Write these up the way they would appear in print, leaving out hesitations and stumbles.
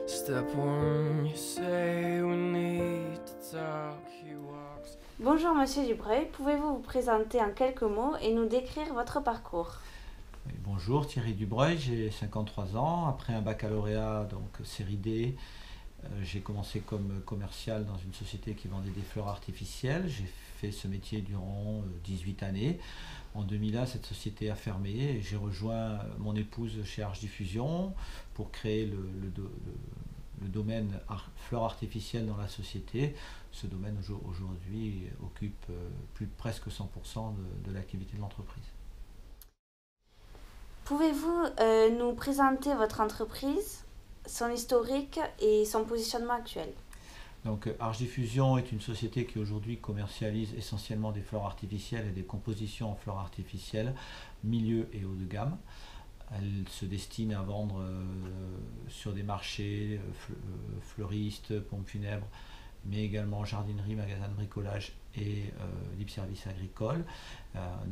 Step one, you say we need to talk. He walks. Bonjour Monsieur Dubreuil, pouvez-vous vous présenter en quelques mots et nous décrire votre parcours? Oui, bonjour, Thierry Dubreuil, j'ai 53 ans. Après un baccalauréat, donc série D, j'ai commencé comme commercial dans une société qui vendait des fleurs artificielles. J'ai fait ce métier durant 18 années. En 2001, cette société a fermé et j'ai rejoint mon épouse chez Arche Diffusion pour créer le domaine fleurs artificielles dans la société. Ce domaine aujourd'hui occupe presque 100% de l'activité de l'entreprise. Pouvez-vous nous présenter votre entreprise, son historique et son positionnement actuel? Donc Arche Diffusion est une société qui aujourd'hui commercialise essentiellement des fleurs artificielles et des compositions en fleurs artificielles, milieu et haut de gamme. Elle se destine à vendre sur des marchés, fleuristes, pompes funèbres, mais également jardinerie, magasins de bricolage et libre-service agricole.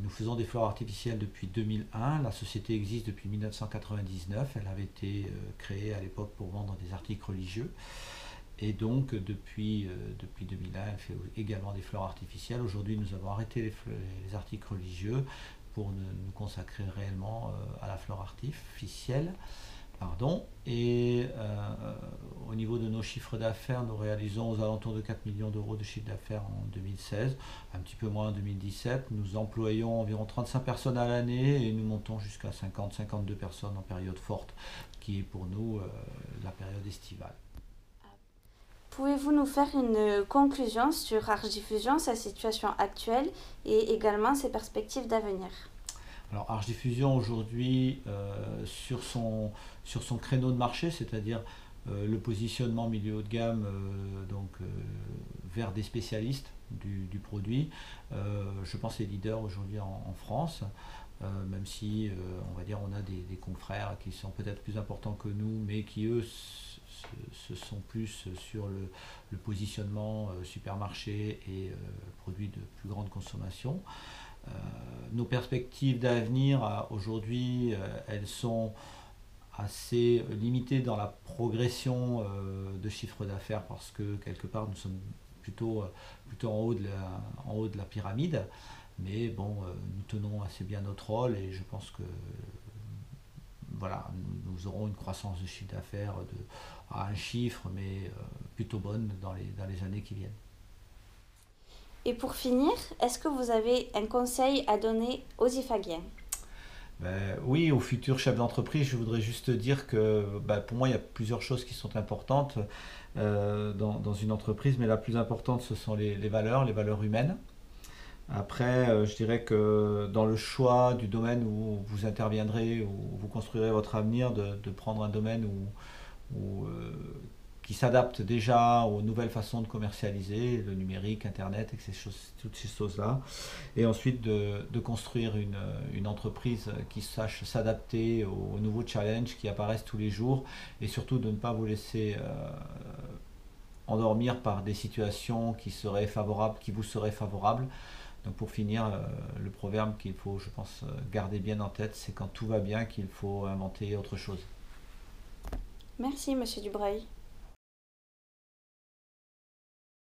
Nous faisons des fleurs artificielles depuis 2001. La société existe depuis 1999. Elle avait été créée à l'époque pour vendre des articles religieux. Et donc, depuis 2001, elle fait également des fleurs artificielles. Aujourd'hui, nous avons arrêté les articles religieux pour nous consacrer réellement à la fleur artificielle. Et au niveau de nos chiffres d'affaires, nous réalisons aux alentours de 4 millions d'euros de chiffre d'affaires en 2016, un petit peu moins en 2017. Nous employons environ 35 personnes à l'année et nous montons jusqu'à 50-52 personnes en période forte, qui est pour nous la période estivale. Pouvez-vous nous faire une conclusion sur Arche Diffusion, sa situation actuelle et également ses perspectives d'avenir? Alors Arche Diffusion aujourd'hui sur son créneau de marché, c'est-à-dire le positionnement milieu haut de gamme vers des spécialistes du produit, je pense est leader aujourd'hui en France, même si on va dire on a des confrères qui sont peut-être plus importants que nous, mais qui eux ce sont plus sur le positionnement supermarché et produits de plus grande consommation. Nos perspectives d'avenir aujourd'hui, elles sont assez limitées dans la progression de chiffre d'affaires parce que quelque part nous sommes plutôt en haut de la pyramide, mais bon, nous tenons assez bien notre rôle et je pense que voilà, nous aurons une croissance de chiffre d'affaires à un chiffre, mais plutôt bonne dans les années qui viennent. Et pour finir, est-ce que vous avez un conseil à donner aux IFAGiens? Oui, aux futurs chefs d'entreprise, je voudrais juste dire que pour moi, il y a plusieurs choses qui sont importantes dans une entreprise, mais la plus importante, ce sont les valeurs humaines. Après, je dirais que dans le choix du domaine où vous interviendrez, où vous construirez votre avenir, de prendre un domaine qui s'adapte déjà aux nouvelles façons de commercialiser, le numérique, Internet, et toutes ces choses-là. Et ensuite de construire une entreprise qui sache s'adapter aux nouveaux challenges qui apparaissent tous les jours et surtout de ne pas vous laisser endormir par des situations qui vous seraient favorables. Donc pour finir, le proverbe qu'il faut, je pense, garder bien en tête, c'est quand tout va bien qu'il faut inventer autre chose. Merci Monsieur Dubreuil.